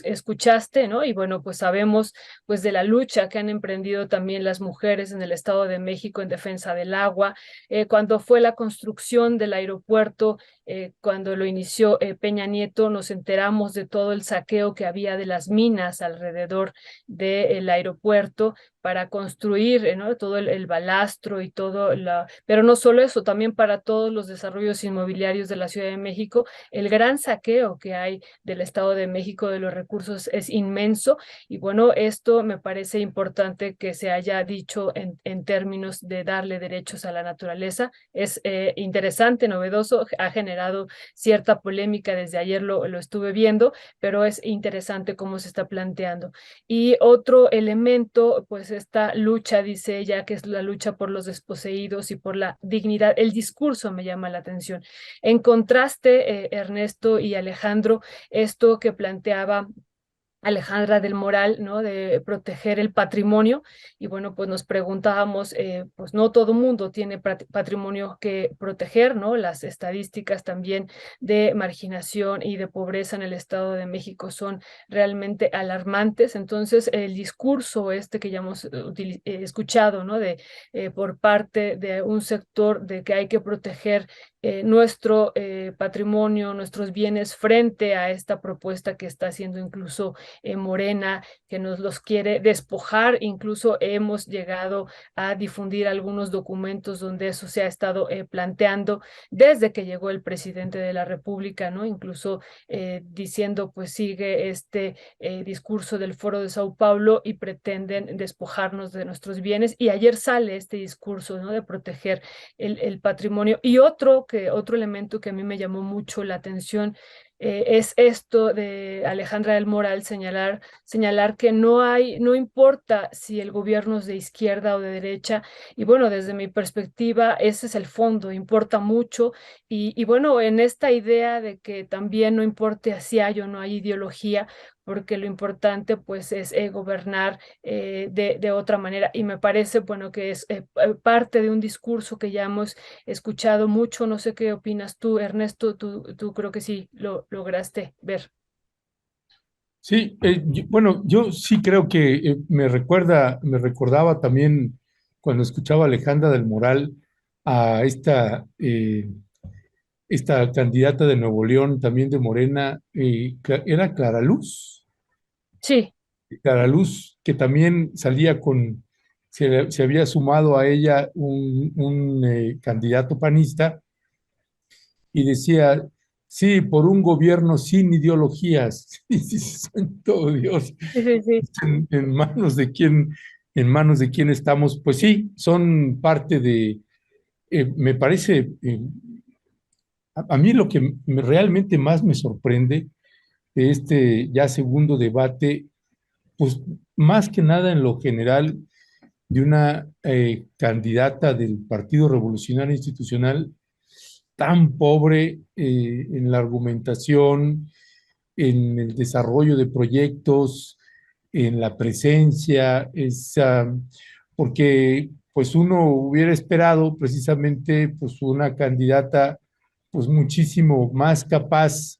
escuchaste, ¿no? Y bueno, pues sabemos pues de la lucha que han emprendido también las mujeres en el Estado de México en defensa del agua, cuando fue la construcción del aeropuerto, cuando lo inició Peña Nieto, nos enteramos de todo el saqueo que había de las minas alrededor del aeropuerto para construir, ¿no? Todo el balastro y todo pero no solo eso, también para todos los desarrollos inmobiliarios de la Ciudad de México, el gran saqueo que hay del Estado de México de los recursos es inmenso y bueno, esto me parece importante que se haya dicho en términos de darle derechos a la naturaleza. Es interesante, novedoso, ha generado cierta polémica desde ayer, lo estuve viendo, pero es interesante cómo se está planteando. Y otro elemento, pues esta lucha, dice ella, que es la lucha por los desposeídos y por la dignidad. El discurso me llama la atención. En contraste, Ernesto y Alejandro, esto que planteaba Alejandra del Moral, ¿no? De proteger el patrimonio. Y bueno, pues nos preguntábamos, pues no todo mundo tiene patrimonio que proteger, ¿no? Las estadísticas también de marginación y de pobreza en el Estado de México son realmente alarmantes. Entonces, el discurso este que ya hemos escuchado, ¿no? Por parte de un sector de que hay que proteger nuestro patrimonio, nuestros bienes frente a esta propuesta que está haciendo incluso Morena, que nos los quiere despojar. Incluso hemos llegado a difundir algunos documentos donde eso se ha estado planteando desde que llegó el presidente de la República, ¿no? Incluso diciendo, pues sigue este discurso del Foro de Sao Paulo y pretenden despojarnos de nuestros bienes. Y ayer sale este discurso, ¿no? De proteger el patrimonio. Y otro elemento que a mí me llamó mucho la atención es esto de Alejandra del Moral señalar que no importa si el gobierno es de izquierda o de derecha, y bueno, desde mi perspectiva, ese es el fondo, importa mucho, y bueno, en esta idea de que también no importe si hay o no hay ideología, porque lo importante pues es gobernar de otra manera, y me parece, bueno, que es parte de un discurso que ya hemos escuchado mucho. No sé qué opinas tú, Ernesto, tú creo que sí lo lograste ver. Sí, bueno, yo sí creo que me recordaba también cuando escuchaba a Alejandra del Moral a esta candidata de Nuevo León, también de Morena, era Sí, Clara Luz, que también salía se había sumado a ella un candidato panista y decía, sí, por un gobierno sin ideologías. Y dices, santo Dios, sí, sí, sí. en manos de quién, en manos de quién estamos. Pues sí, son parte de, me parece a mí lo que realmente más me sorprende de este ya segundo debate, pues más que nada en lo general, de una candidata del Partido Revolucionario Institucional tan pobre en la argumentación, en el desarrollo de proyectos, en la presencia, porque pues uno hubiera esperado precisamente pues una candidata pues muchísimo más capaz,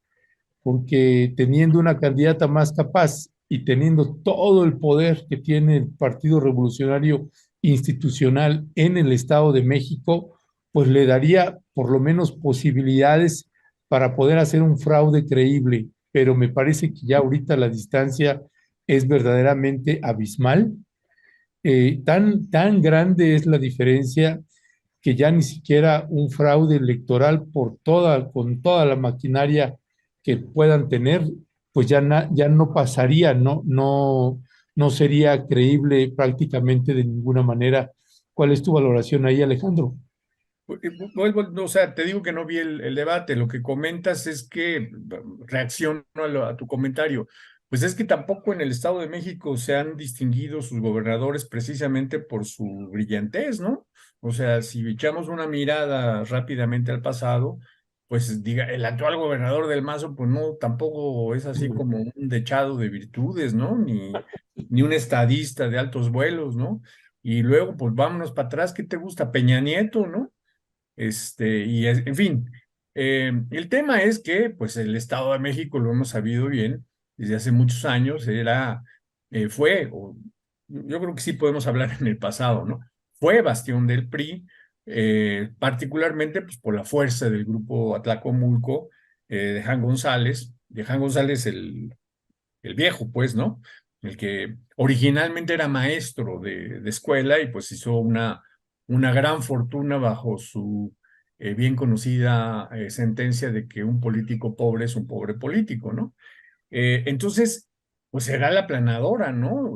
porque teniendo una candidata más capaz y teniendo todo el poder que tiene el Partido Revolucionario Institucional en el Estado de México, pues le daría por lo menos posibilidades para poder hacer un fraude creíble, pero me parece que ya ahorita la distancia es verdaderamente abismal. Tan grande es la diferencia que ya ni siquiera un fraude electoral con toda la maquinaria que puedan tener, pues ya no pasaría, no sería creíble prácticamente de ninguna manera. ¿Cuál es tu valoración ahí, Alejandro? Vuelvo, o sea, te digo que no vi el debate. Lo que comentas es que reacciono a tu comentario. Pues es que tampoco en el Estado de México se han distinguido sus gobernadores precisamente por su brillantez, ¿no? O sea, si echamos una mirada rápidamente al pasado, pues diga, el actual gobernador del Mazo, pues no, tampoco es así como un dechado de virtudes, ¿no? Ni un estadista de altos vuelos, ¿no? Y luego, pues vámonos para atrás, ¿qué te gusta? Peña Nieto, ¿no? En fin, el tema es que, pues, el Estado de México, lo hemos sabido bien, desde hace muchos años, yo creo que sí podemos hablar en el pasado, ¿no? Fue bastión del PRI, particularmente, pues, por la fuerza del grupo Atlacomulco, de Jan González el viejo, pues, ¿no? El que originalmente era maestro de escuela y pues hizo una gran fortuna bajo su bien conocida sentencia de que un político pobre es un pobre político, ¿no? Entonces, pues era la aplanadora, ¿no?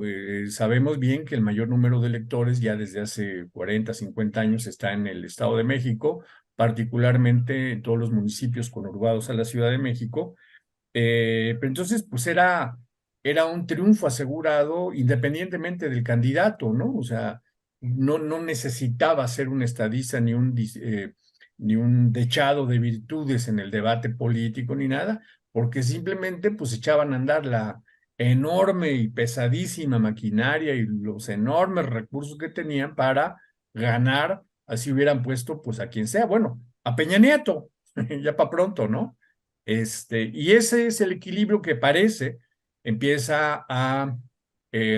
Sabemos bien que el mayor número de electores ya desde hace 40, 50 años está en el Estado de México, particularmente en todos los municipios conurbados a la Ciudad de México, pero entonces, pues era un triunfo asegurado independientemente del candidato, ¿no? O sea, no necesitaba ser un estadista ni un dechado de virtudes en el debate político ni nada, porque simplemente pues echaban a andar la enorme y pesadísima maquinaria y los enormes recursos que tenían para ganar, así hubieran puesto pues a quien sea, bueno, a Peña Nieto, ya para pronto, ¿no? Y ese es el equilibrio que parece empieza a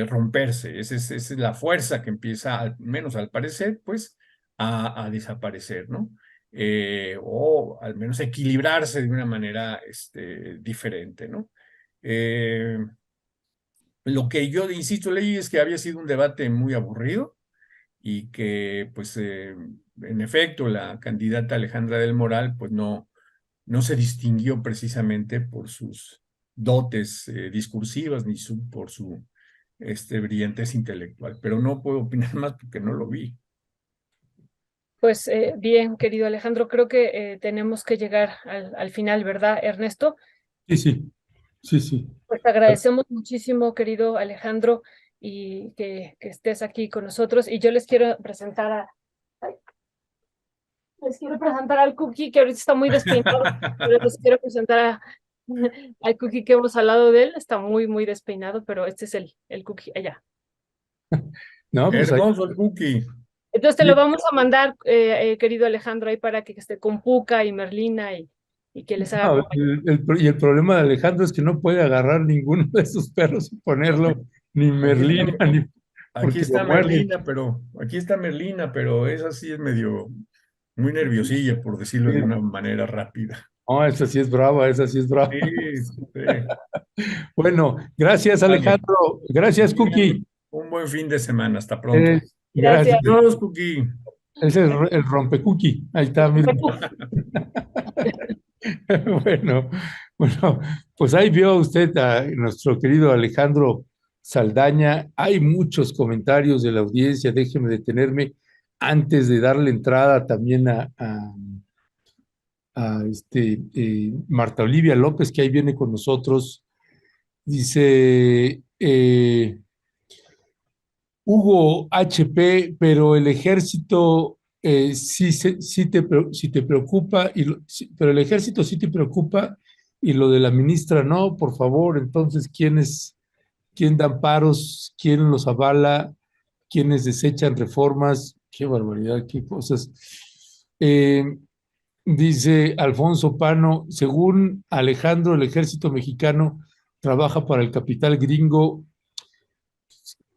romperse. Esa es la fuerza que empieza, al menos al parecer, pues, a desaparecer, ¿no? O al menos equilibrarse de una manera diferente, ¿no? Eh, lo que yo, insisto, leí es que había sido un debate muy aburrido y que, pues, en efecto, la candidata Alejandra del Moral, pues, no se distinguió precisamente por sus dotes discursivas ni por su brillantez intelectual, pero no puedo opinar más porque no lo vi. Pues bien, querido Alejandro, creo que tenemos que llegar al final, ¿verdad, Ernesto? Sí, sí, sí, sí. Pues te agradecemos muchísimo, querido Alejandro, y que estés aquí con nosotros. Y yo ay, les quiero presentar al Cookie, que ahorita está muy despeinado, pero les quiero presentar al Cookie que hemos hablado de él. Está muy, muy despeinado, pero este es el Cookie allá. No, pues ahí, Hermoso el cookie. Entonces te sí, lo vamos a mandar, querido Alejandro, ahí para que esté con Puca y Merlina y que les haga no, compañía. y el problema de Alejandro es que no puede agarrar ninguno de esos perros y ponerlo, ni Aquí está, Merlina, ni aquí porque lo está muerde. Merlina, aquí está Merlina, pero esa sí es medio muy nerviosilla, por decirlo de Sí. una manera rápida. No, esa sí es brava, esa sí es brava. Sí, sí. Bueno, gracias Vale. Alejandro, gracias Cookie. Un buen fin de semana. Hasta Eh, pronto. Gracias. gracias. Adiós, Cookie. Ese es el rompecookie. Ahí está, mira. Bueno, bueno, pues ahí vio usted a nuestro querido Alejandro Saldaña. Hay muchos comentarios de la audiencia. Déjeme detenerme antes de darle entrada también Marta Olivia López, que ahí viene con nosotros. Dice Hugo HP, pero el ejército sí te preocupa, pero el ejército sí te preocupa y lo de la ministra no, por favor. Entonces, ¿quién da amparos? ¿Quién los avala? ¿Quiénes desechan reformas? Qué barbaridad, qué cosas. Dice Alfonso Pano, según Alejandro, el ejército mexicano trabaja para el capital gringo.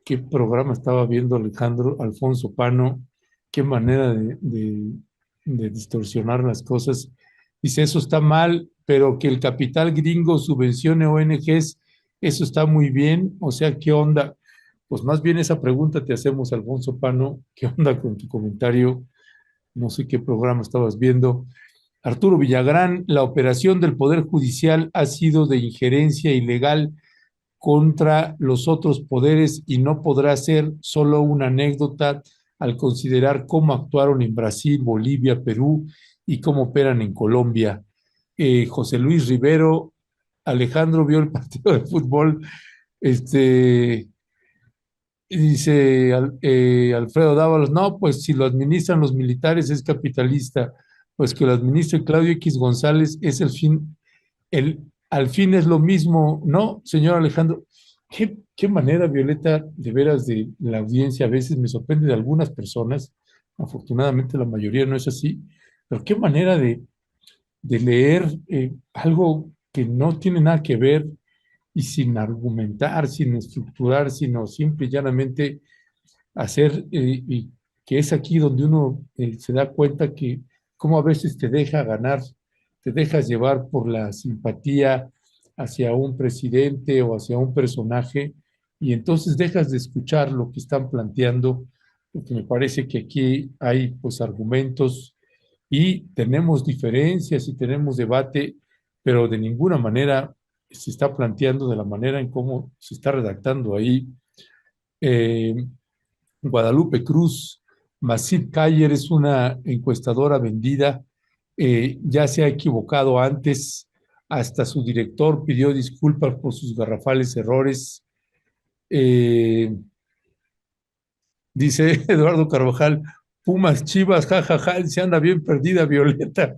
¿Qué programa estaba viendo Alejandro Alfonso Pano? Qué manera de distorsionar las cosas. Dice, eso está mal, pero que el capital gringo subvencione ONGs, eso está muy bien. O sea, ¿qué onda? Pues más bien esa pregunta te hacemos, Alfonso Pano. ¿Qué onda con tu comentario? No sé qué programa estabas viendo. Arturo Villagrán, la operación del Poder Judicial ha sido de injerencia ilegal contra los otros poderes y no podrá ser solo una anécdota al considerar cómo actuaron en Brasil, Bolivia, Perú y cómo operan en Colombia. José Luis Rivero, Alejandro vio el partido de fútbol, dice Alfredo Dávalos, no, pues si lo administran los militares es capitalista, pues que lo administre Claudio X González es el fin, al fin es lo mismo, ¿no, señor Alejandro? ¿Qué manera, Violeta, de veras de la audiencia a veces me sorprende de algunas personas, afortunadamente la mayoría no es así, pero qué manera de leer algo que no tiene nada que ver y sin argumentar, sin estructurar, sino simple y llanamente hacer, y que es aquí donde uno se da cuenta que cómo a veces te deja ganar, te dejas llevar por la simpatía hacia un presidente o hacia un personaje y entonces dejas de escuchar lo que están planteando, porque me parece que aquí hay pues argumentos y tenemos diferencias y tenemos debate, pero de ninguna manera se está planteando de la manera en cómo se está redactando ahí. Eh, Guadalupe Cruz, Masip Cayer es una encuestadora vendida, ya se ha equivocado antes, hasta su director pidió disculpas por sus garrafales errores. Eh, Dice Eduardo Carvajal, Pumas, Chivas, jajaja, ja, ja, se anda bien perdida Violeta.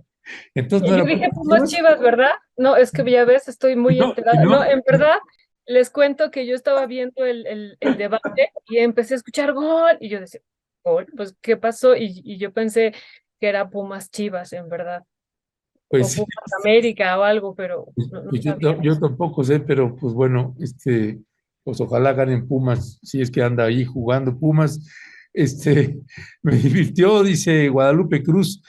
Entonces no Yo era dije Pumas, Pumas Chivas, Chivas, ¿verdad? No, es que ya ves, estoy y muy no, y enterada. No, no, en verdad, les cuento que yo estaba viendo el debate y empecé a escuchar gol y yo decía, gol, pues, ¿qué pasó? Y yo pensé que era Pumas Chivas, en verdad, o pues, Pumas América o algo, pero no pues sabía. yo tampoco sé, pero pues bueno, pues ojalá ganen Pumas, si es que anda ahí jugando Pumas. Me divirtió, dice Guadalupe Cruz,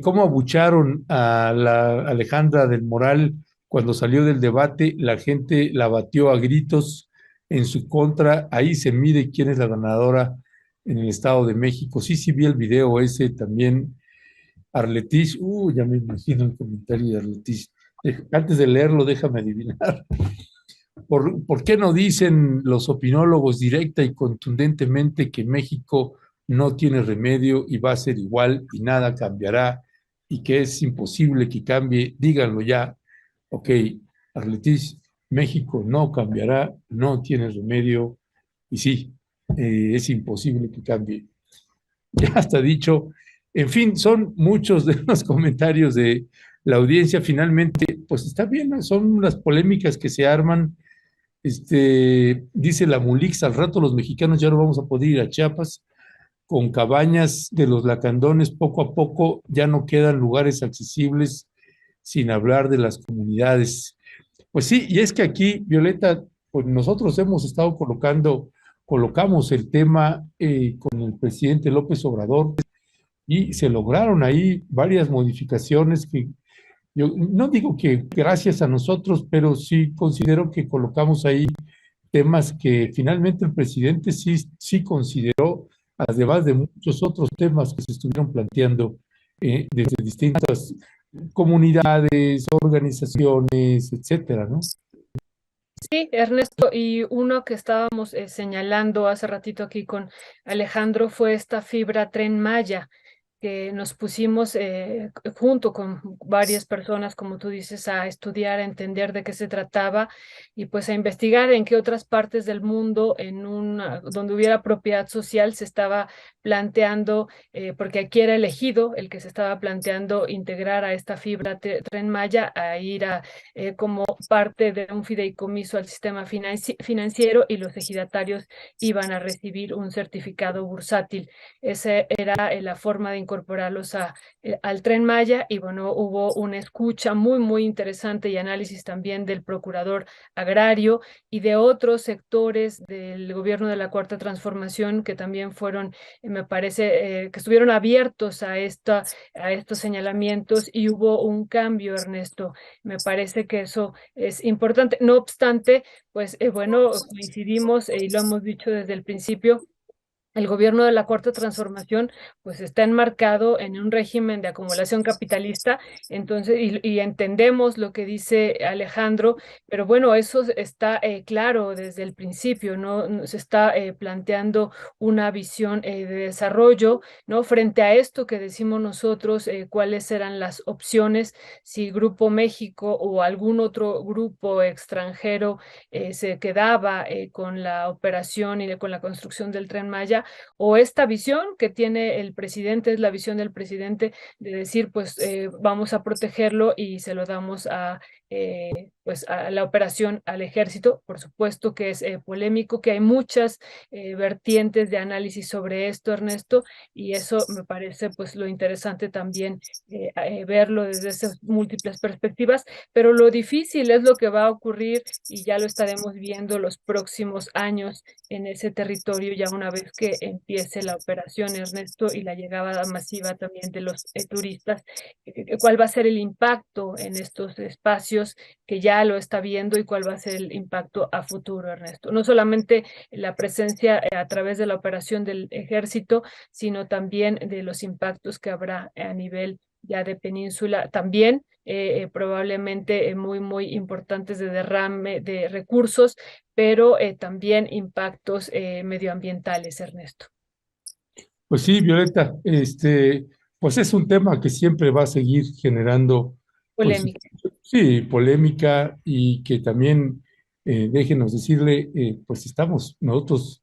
cómo abucharon a la Alejandra del Moral cuando salió del debate, la gente la batió a gritos en su contra, ahí se mide quién es la ganadora en el Estado de México. Sí, sí vi el video ese también. Arletis, ya me imagino el comentario de Arletis. Antes de leerlo, déjame adivinar. ¿Por qué no dicen los opinólogos directa y contundentemente que México no tiene remedio y va a ser igual y nada cambiará y que es imposible que cambie? Díganlo ya. Ok, Arletis, México no cambiará, no tiene remedio y sí, es imposible que cambie. Ya está dicho. En fin, son muchos de los comentarios de la audiencia. Finalmente, pues está bien, ¿no? Son las polémicas que se arman. Dice la Mulix, al rato los mexicanos ya no vamos a poder ir a Chiapas con cabañas de los lacandones, poco a poco ya no quedan lugares accesibles, sin hablar de las comunidades. Pues sí, y es que aquí, Violeta, pues nosotros hemos estado colocamos el tema con el presidente López Obrador y se lograron ahí varias modificaciones que yo no digo que gracias a nosotros, pero sí considero que colocamos ahí temas que finalmente el presidente sí consideró, además de muchos otros temas que se estuvieron planteando desde distintas comunidades, organizaciones, etcétera, ¿no? Sí, Ernesto, y uno que estábamos señalando hace ratito aquí con Alejandro fue esta fibra Tren Maya, que nos pusimos junto con varias personas, como tú dices, a estudiar, a entender de qué se trataba y pues a investigar en qué otras partes del mundo, donde hubiera propiedad social, se estaba planteando, porque aquí era elegido el que se estaba planteando integrar a esta fibra Tren Maya, a ir como parte de un fideicomiso al sistema financiero, y los ejidatarios iban a recibir un certificado bursátil. Esa era la forma de incorporarlos al Tren Maya, y bueno, hubo una escucha muy, muy interesante y análisis también del procurador agrario y de otros sectores del gobierno de la Cuarta Transformación que también fueron, me parece, que estuvieron abiertos a estos señalamientos, y hubo un cambio, Ernesto. Me parece que eso es importante. No obstante, pues bueno, coincidimos y lo hemos dicho desde el principio. El gobierno de la Cuarta Transformación pues está enmarcado en un régimen de acumulación capitalista, entonces, y entendemos lo que dice Alejandro, pero bueno, eso está claro desde el principio, ¿no? Se está planteando una visión de desarrollo, ¿no? Frente a esto que decimos nosotros, cuáles eran las opciones, si Grupo México o algún otro grupo extranjero se quedaba con la operación y con la construcción del Tren Maya, o esta visión que tiene el presidente, es la visión del presidente de decir, pues vamos a protegerlo y se lo damos pues a la operación al ejército. Por supuesto que es polémico, que hay muchas vertientes de análisis sobre esto, Ernesto, y eso me parece pues lo interesante también, verlo desde esas múltiples perspectivas, pero lo difícil es lo que va a ocurrir, y ya lo estaremos viendo los próximos años en ese territorio, ya una vez que empiece la operación, Ernesto, y la llegada masiva también de los turistas. ¿Cuál va a ser el impacto en estos espacios que ya lo está viendo, y cuál va a ser el impacto a futuro, Ernesto? No solamente la presencia a través de la operación del ejército, sino también de los impactos que habrá a nivel ya de península, también probablemente muy, muy importantes de derrame de recursos, pero también impactos medioambientales, Ernesto. Pues sí, Violeta, pues es un tema que siempre va a seguir generando, pues Polémica. sí, polémica, y que también, déjenos decirle, pues estamos nosotros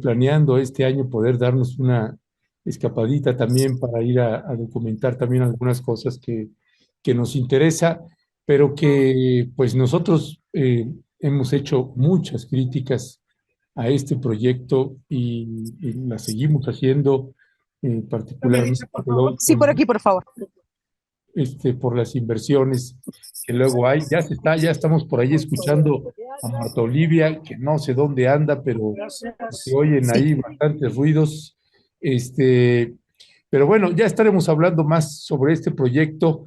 planeando este año poder darnos una escapadita también para ir a documentar también algunas cosas que nos interesa, pero que pues nosotros hemos hecho muchas críticas a este proyecto, y la seguimos haciendo, particularmente Sí, por aquí, por favor. por las inversiones que luego hay. Ya estamos por ahí escuchando a Marta Olivia, que no sé dónde anda, pero se oyen Sí. ahí bastantes ruidos. Pero bueno, ya estaremos hablando más sobre este proyecto.